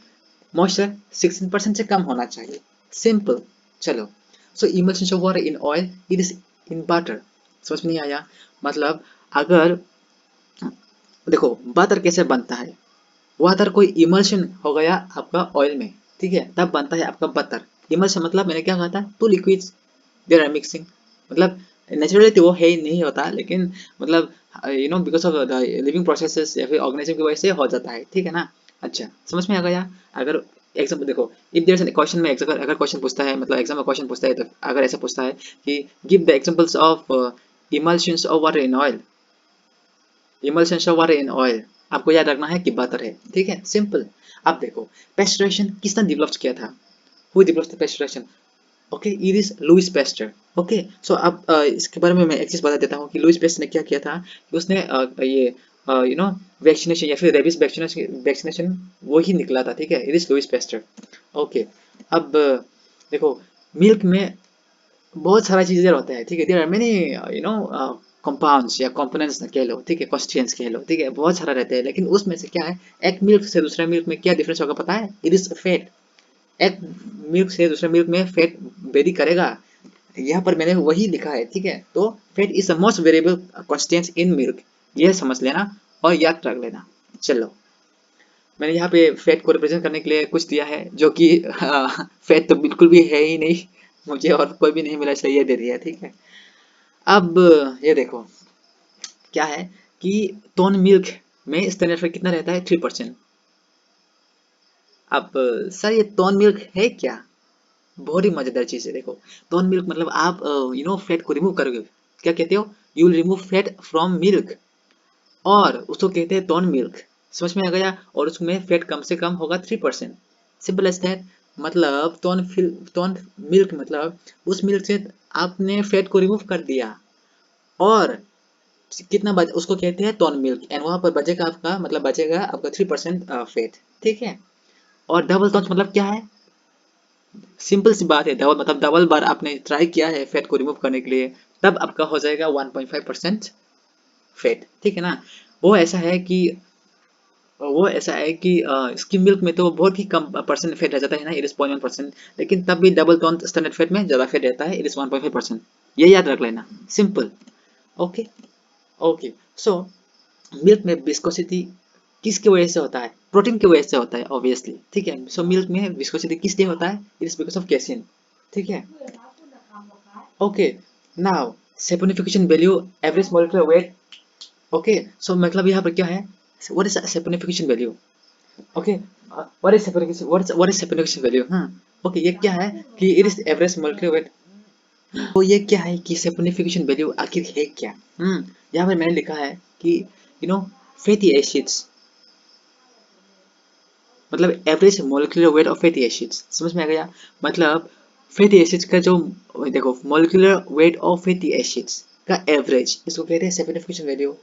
मॉइस्चर 16% से कम होना चाहिए, सिंपल। चलो, so emulsion of water in oil it is in butter. समझ में नहीं आया, मतलब अगर देखो बटर कैसे बनता है, वाटर कोई इमल्शन हो गया आपका ऑयल में, ठीक है, तब बनता है आपका बटर। इमल्शन मतलब मैंने क्या कहा था, two liquids there are mixing, मतलब नेचुरली तो वो है ही नहीं होता, लेकिन मतलब because of the living processes या फिर ऑर्गेनिज्म की वजह से हो जाता है, ठीक है ना। अच्छा, समझ में आ गया। अगर एग्जाम्पल देखो, इफ देयर इज क्वेश्चन में अगर क्वेश्चन पूछता है, मतलब एग्जाम में क्वेश्चन पूछता है, तो अगर ऐसा पूछता है कि give the examples of emulsions of water in oil, emulsion of water in oil, आपको याद रखना है कि बटर है, ठीक है, सिंपल। अब देखो, पेस्चराइजेशन किसने डेवलप किया था, who developed the pasteurisation, okay, it is Louis Pasteur. Okay, so अब इसके बारे में मैं एक चीज बता देता हूँ कि लुइस पेस्टर ने क्या किया था, कि उसने ये वैक्सीनेशन या फिर रेबीज वैक्सीनेशन वो ही निकला था, ठीक है, it is Louis Pasteur. Okay, अब देखो, मिल्क में बहुत सारा चीजें होता है, ठीक है, देयर आर मेनी कंपाउंड्स या कंपोनेंट्स कह लो, ठीक है, कॉन्स्टिट्यूएंट्स कह लो, ठीक है, बहुत सारा रहता है, लेकिन उसमें से क्या है, एक मिल्क से दूसरा मिल्क में क्या डिफरेंस होगा पता है, इट इज फैट। एक मिल्क से दूसरे मिल्क में फैट वेरी करेगा, यहाँ पर मैंने वही लिखा है, ठीक है। तो fat is the most variable constituents in milk, ये समझ लेना और याद रख लेना। चलो, मैंने यहाँ पे फैट को रिप्रेजेंट करने के लिए कुछ दिया है, जो कि फैट तो बिल्कुल भी है ही नहीं, मुझे और कोई भी नहीं मिला, इसलिए ये दे दिया, ठीक है। अब ये देखो, क्या है कि टोन मिल्क में स्टैंडर्ड फैट कितना रहता है, 3%। अब सर ये टोन मिल्क है क्या, बहुत ही मजेदार चीज है। देखो, टोन मिल्क मतलब आप फैट को रिमूव करोगे, क्या कहते हो, you will remove fat from milk, और उसको कहते हैं टोन मिल्क। समझ में आ गया, और उसमें फैट कम से कम होगा 3%, सिंपल एज दैट। मतलब टोन मिल्क मतलब उस मिल्क से आपने फैट को रिमूव कर दिया, और कितना बच, उसको कहते हैं टोन मिल्क, एंड वहां पर बचेगा आपका, मतलब बचेगा आपका 3% फैट, ठीक है। और डबल टोन मतलब क्या है, सिंपल सी बात है, डबल मतलब डबल बार आपने ट्राई किया है फैट को रिमूव करने के लिए, तब आपका हो जाएगा 1.5% फैट, ठीक है ना। वो ऐसा है कि स्किम मिल्क में तो बहुत ही कम परसेंट फैट रह जाता है ना, इट इज 0.1%, लेकिन तब भी डबल टोन स्टैंडर्ड फैट में ज्यादा फैट रहता है, इट इज 1.5%, ये याद रख लेना, simple. Okay, okay, so milk में विस्कोसिटी किसकी वजह से होता है, प्रोटीन की वजह से होता है ऑब्वियसली, ठीक है। सो मिल्क में विस्कोसिटी किस लिए होता है, it is because of casein, ठीक है। Okay, now saponification value, average molecular weight. Okay, so मतलब यहाँ पर क्या है, what is saponification value, okay, what is saponification value, हाँ। ओके, ये क्या है कि it is average molecular weight. तो ये क्या है कि सैपोनिफिकेशन वैल्यू आखिर है क्या, यहाँ पर मैंने लिखा है कि फैटी एसिड्स, मतलब average molecular weight of fatty acids, समझ में आ गया। मतलब फैटी एसिड्स का जो, देखो molecular weight of fatty acids का एवरेज, इसको कहते हैं सैचुरेशन वैल्यू।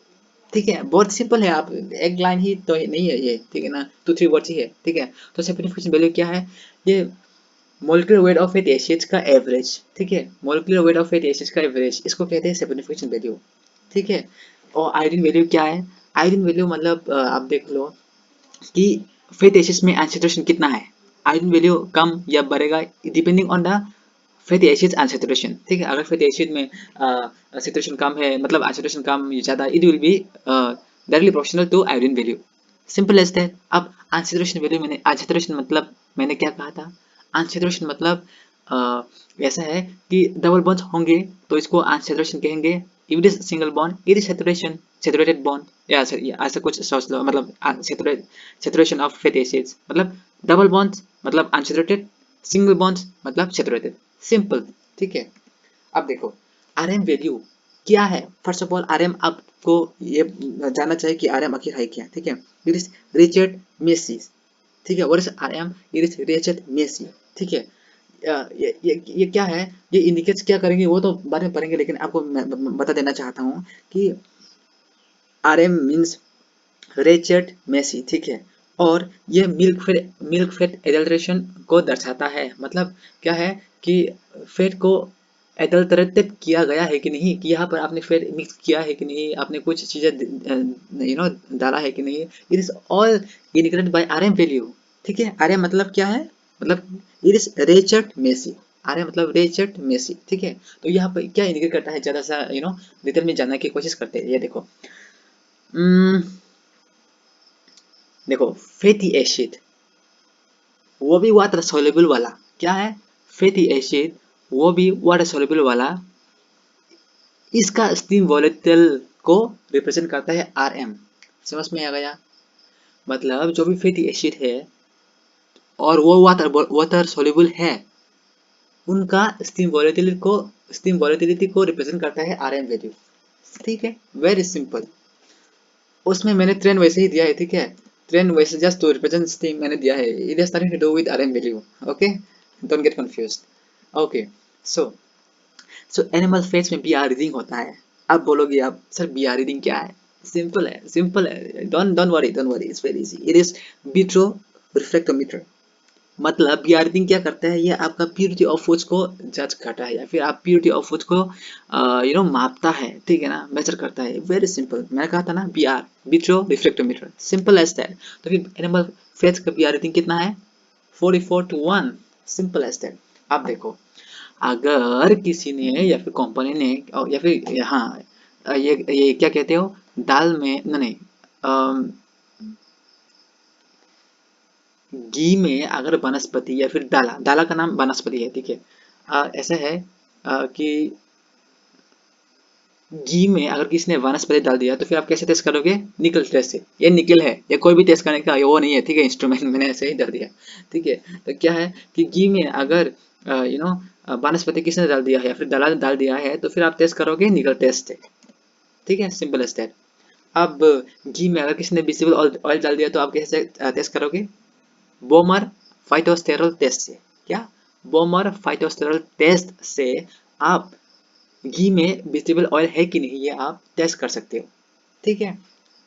ठीक है, बहुत सिंपल है, आप एक लाइन ही तो नहीं है ये, ठीक है ना, 2-3 वर्ड्स ही है, ठीक है। तो सैचुरेशन वैल्यू क्या है, ये molecular weight of fatty acids का एवरेज, ठीक है, molecular weight of fatty acids का एवरेज, इसको कहते हैं सैचुरेशन वैल्यू, ठीक है। और आयोडीन वैल्यू क्या है, आयोडीन वैल्यू मतलब आप देख लो कि फैटी एसिड्स में अनसैचुरेशन कितना है, आयोडीन वैल्यू कम या बढ़ेगा depending on the fatty acids unsaturation, ठीक है। अगर फैटी एसिड में सैचुरेशन कम है, मतलब अनसैचुरेशन कम या ज़्यादा, it will be directly proportional to iodine value, simple as that. अब अनसैचुरेशन वैल्यू, मैंने अनसैचुरेशन मतलब मैंने क्या कहा था, अनसैचुरेशन मतलब ऐसा है कि डबल बॉन्ड होंगे तो इसको अनसैचुरेशन कहेंगे, if it is single bond it is saturation, saturated bond, या ऐसा कुछ सोच लो, मतलब सैचुरेशन ऑफ फैटी एसिड्स मतलब डबल बॉन्ड मतलब अनसैचुरेटेड, सिंगल बॉन्ड मतलब सैचुरेटेड, सिंपल, ठीक है। अब देखो आरएम वैल्यू क्या है, फर्स्ट ऑफ ऑल आरएम आपको ये जानना चाहिए कि आरएम आखिर है क्या, ठीक है। इट इज रिचर्ड मेसी, ठीक है, what is RM, it is Richard Meissl, ठीक है। ये क्या है, ये इंडिकेट्स क्या करेंगे वो तो बाद में पढ़ेंगे, लेकिन आपको मैं बता देना चाहता हूँ कि आरएम मीन्स रिचर्ड मेसी, ठीक है। और ये मिल्क फेट एडल्ट्रेशन को दर्शाता है, मतलब क्या है कि फेट को एडल्टरेटेड किया गया है कि नहीं, कि यहाँ पर आपने फेट मिक्स किया है कि नहीं, आपने कुछ चीजें डाला है कि नहीं, it is all indicated by RM value, ठीक है। आरएम मतलब क्या है, मतलब it is Richard Meissl, RM मतलब रिचर्ड मेसी, ठीक है। तो यहाँ पर क्या इंडिकेट करता है, ज्यादा सा डिटेल में जानने की कोशिश करते हैं, ये देखो। Hmm, देखो फैटी एसिड, वो भी वाटर सोल्यूबल वाला, क्या है, फैटी एसिड, वो भी वाटर सोल्यूबल वाला, इसका स्टीम वोलेटिल को रिप्रेजेंट करता है आरएम, समझ में आ गया। मतलब जो भी फैटी एसिड है और वो वाटर सोल्यूबल है, उनका स्टीम वोलेटिलिटी को रिप्रेजेंट करता है आरएम वैल्यू, ठीक है, वेरी सिंपल। उसमें मैंने ट्रेंड वैसे ही दिया है, ठीक है, ट्रेंड वैसे जस्ट टू रिप्रेजेंट स्टीम मैंने दिया है, it has nothing to do with RM value, okay, don't get confused, okay. So animal fats में बीआर रीडिंग होता है। अब बोलोगे आप सर बीआर रीडिंग क्या है, सिंपल है, सिंपल है, don't worry, it's very easy, it is vitro refractometer. मतलब बीआर रीडिंग क्या करता है, ये आपका प्योरिटी ऑफ फूड्स को जज करता है, या फिर आप प्योरिटी ऑफ फूड्स को मापता है, ठीक है ना, मेजर करता है, वेरी सिंपल। मैंने कहा था ना बीआर, विट्रो रिफ्रैक्टोमीटर, सिंपल एज दैट। तो फिर एनिमल फेट्स का बीआर रीडिंग कितना है, 44:1, सिंपल एज दैट। आप देखो अगर किसी ने या फिर कंपनी ने या फिर हाँ, ये क्या कहते हो, दाल में नहीं, घी में अगर वनस्पति या फिर दाला, दाला का नाम वनस्पति है, ठीक है। ऐसा है कि घी में अगर किसी ने वनस्पति डाल दिया तो फिर आप कैसे टेस्ट करोगे, निकल टेस्ट से, ये निकल है, ये कोई भी टेस्ट करने का वो नहीं है, ठीक है, इंस्ट्रूमेंट मैंने ऐसे ही डाल दिया, ठीक है। तो क्या है कि घी में अगर वनस्पति किसने डाल दिया है या फिर दाला डाल दिया है तो फिर आप टेस्ट करोगे निकल टेस्ट से, ठीक है, सिंपल एज दैट। अब घी में अगर किसी ने विजिबल ऑयल डाल दिया तो आप कैसे टेस्ट करोगे, बोमर फाइटोस्टेरल टेस्ट से, क्या, बोमर फाइटोस्टेरल टेस्ट से आप घी में विजिबल ऑयल है कि नहीं ये आप टेस्ट कर सकते हो, ठीक है।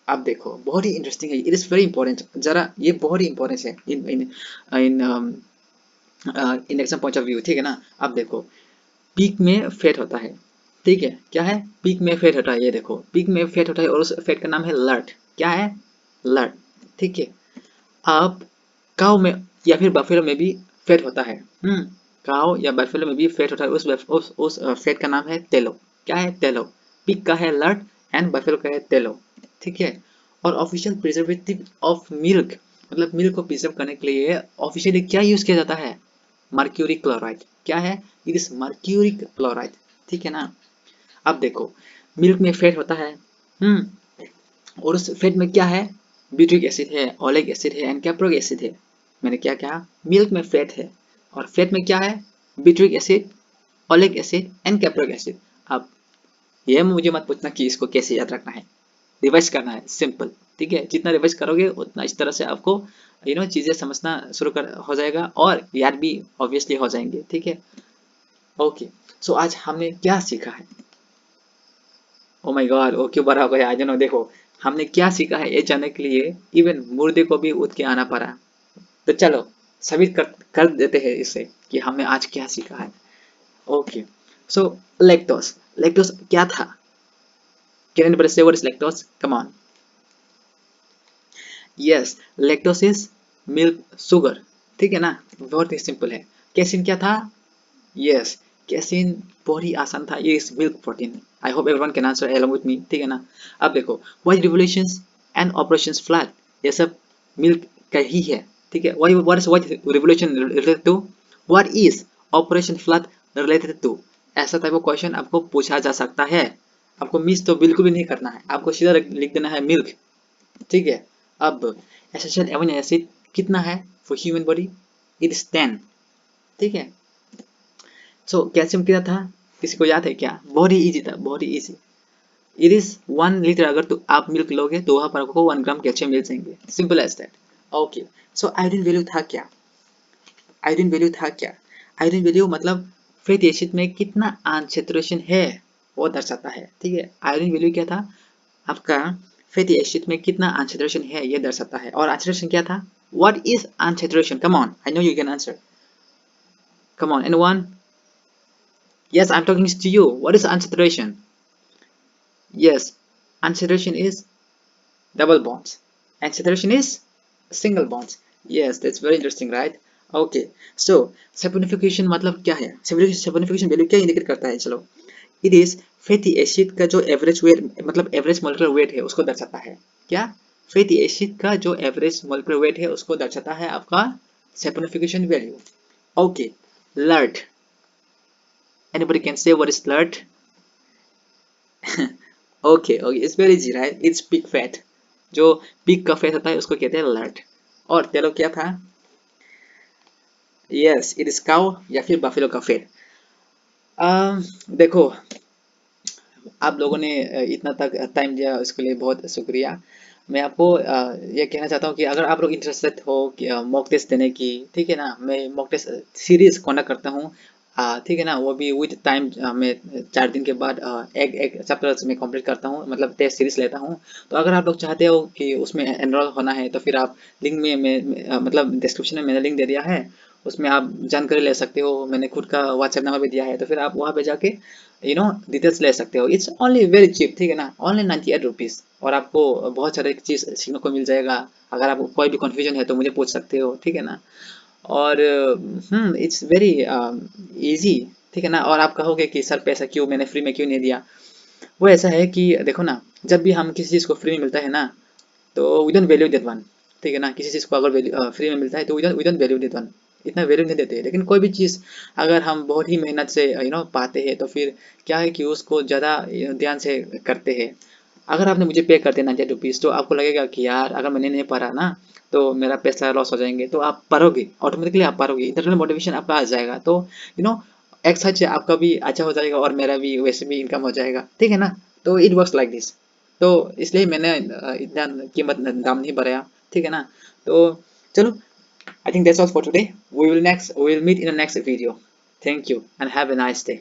अब देखो बहुत ही इंटरेस्टिंग है, इट इज वेरी इंपॉर्टेंट, जरा ये बहुत ही इंपॉर्टेंट है in in in in exam point of view, ठीक है ना। अब देखो पीक में फैट होता है, ठीक है, क्या है, पीक में फैट होता है, ये देखो पीक में फैट होता है और उस फैट का नाम है लर्ट, क्या है, लर्ट, ठीक है। अब काऊ में या फिर बफेलो में भी फैट होता है, काऊ या बफेलो में भी फैट होता है, उस फैट का नाम है टेलो, क्या है, टेलो। पिग का है लर्ट एंड बफेलो का है टेलो, ठीक है। और ऑफिशियल प्रिजर्वेटिव ऑफ मिल्क, मतलब मिल्क को प्रिजर्व करने के लिए ऑफिशियली क्या यूज किया जाता है, मर्क्यूरी क्लोराइड, क्या है, इट इज मर्क्यूरी क्लोराइड, ठीक है ना। अब देखो मिल्क में फैट होता है, और उस फैट में क्या है, ब्यूटिक एसिड है, ओलिक एसिड है एंड कैप्रोइक एसिड है। मैंने क्या कहा, मिल्क में फैट है और फैट में क्या है, boutique acid, oleic acid and caproic acid. अब ये मुझे मत पूछना कि इसको कैसे याद रखना है, रिवाइज करना है, सिंपल, ठीक है, जितना रिवाइज करोगे उतना इस तरह से आपको चीज़ें समझना शुरू कर हो जाएगा और याद भी ऑब्वियसली हो जाएंगे, ठीक है। ओके, सो आज हमने क्या सीखा है? ओ माय गॉड, वो क्यों बड़ा हो गया? I don't know. देखो, हमने क्या सीखा है ये जानने के लिए इवन मुर्दे को भी उठ के आना पड़ा। तो चलो साबित कर देते हैं इससे कि हमने आज क्या सीखा है। ओके, सो लैक्टोस, लैक्टोस क्या था? कैन एनीबॉडी से what is lactose? Come on. Yes, lactose is milk sugar, ठीक है ना, बहुत ही सिंपल है। कैसिन क्या था? यस, कैसीन बहुत ही आसान था, ये is milk protein. I hope everyone can answer along with me, ठीक है ना। अब देखो, what revolutions and operations flood, ये सब मिल्क का ही है, ठीक है। What is what revolution related to, what is operation flood related to, ऐसा टाइप ऑफ क्वेश्चन आपको पूछा जा सकता है। आपको मिस तो बिल्कुल भी नहीं करना है, आपको सीधा लिख देना है मिल्क, ठीक है। अब एसेंशियल एमिनो एसिड कितना है for human body? It is 10, ठीक है। सो कैल्शियम कितना था? किसी को याद है क्या? बहुत ही इजी था, बहुत ही इजी। इट इज 1 लीटर, अगर तो आप मिल्क लोगे तो वहां पर आपको 1 ग्राम कैल्शियम मिल जाएंगे, simple as that. Okay, so iodine value था क्या? आयोडीन वैल्यू था क्या? आयोडीन वैल्यू मतलब फैटी एसिड में कितना अनसैचुरेशन है वो दर्शाता है, ठीक है। आयोडीन वैल्यू क्या था आपका? फैटी एसिड में कितना अनसैचुरेशन है ये दर्शाता है। और अनसैचुरेशन क्या था? What is unsaturation? Come on, I know you can answer, come on anyone. Yes, I'm talking to you. What is unsaturation? Yes, unsaturation is double bonds, and saturation is single bonds. Yes, that's very interesting, right? Okay, so saponification मतलब क्या है? Saponification value क्या indicate करता है? चलो, it is fatty acid का जो average weight, मतलब एवरेज मोलिकुलर वेट है उसको दर्शाता है। क्या? फैटी एसिड का जो एवरेज मोलिकुलर वेट है उसको दर्शाता है आपका saponification value. Okay, LERT. Anybody can say what is LERT? Okay okay, it's very easy right, it's pig fat. जो पिग का फैट होता है उसको कहते हैं लैट। और तेलो क्या था? यस, इट इज काउ या फिर बफेलो का फैट। देखो, आप लोगों ने इतना तक टाइम दिया उसके लिए बहुत शुक्रिया। मैं आपको ये कहना चाहता हूँ कि अगर आप लोग इंटरेस्टेड हो कि मॉक टेस्ट देने की, ठीक है ना, मैं मॉक टेस्ट सीरीज कंडक्ट करता हूँ, ठीक है ना, वो भी विद टाइम। मैं 4 दिन के बाद एक एक चैप्टर में कंप्लीट करता हूँ, मतलब टेस्ट सीरीज लेता हूँ। तो अगर आप लोग चाहते हो कि उसमें एनरोल होना है तो फिर आप लिंक में मतलब डिस्क्रिप्शन में मैंने लिंक दे दिया है, उसमें आप जानकारी ले सकते हो। मैंने खुद का व्हाट्सएप नंबर भी दिया है, तो फिर आप वहाँ पे जाके डिटेल्स ले सकते हो। इट्स ओनली वेरी चीप, ठीक है ना, ओनली 98 रुपीज़। और आपको बहुत सारे चीज़ सीखने को मिल जाएगा। अगर आपको कोई भी कन्फ्यूजन है तो मुझे पूछ सकते हो, ठीक है ना। और इट्स वेरी इजी, ठीक है ना। और आप कहोगे कि सर पैसा क्यों, मैंने फ्री में क्यों नहीं दिया? वो ऐसा है कि देखो ना, जब भी हम किसी चीज़ को फ्री में मिलता है ना, तो we don't value that one, ठीक है ना। किसी चीज़ को अगर फ्री में मिलता है तो we don't value that one, इतना वैल्यू नहीं देते। लेकिन कोई भी चीज़ अगर हम बहुत ही मेहनत से पाते हैं तो फिर क्या है कि उसको ज़्यादा ध्यान से करते हैं। अगर आपने मुझे पे कर दिया 98 रुपीज़, तो आपको लगेगा कि यार अगर मैंने नहीं पढ़ा ना तो मेरा पैसा लॉस हो जाएंगे, तो आप पढ़ोगे, ऑटोमेटिकली आप पढ़ोगे, इंटरनल मोटिवेशन आपका आ जाएगा। तो यू नो एक सच आपका भी अच्छा हो जाएगा और मेरा भी वैसे भी इनकम हो जाएगा, ठीक है ना। तो इट वर्क्स लाइक दिस। तो इसलिए मैंने इतना कीमत दाम नहीं बढ़ाया, ठीक है ना। तो चलो, I think that's all for today. We will meet in the next video. Thank you and have a nice day.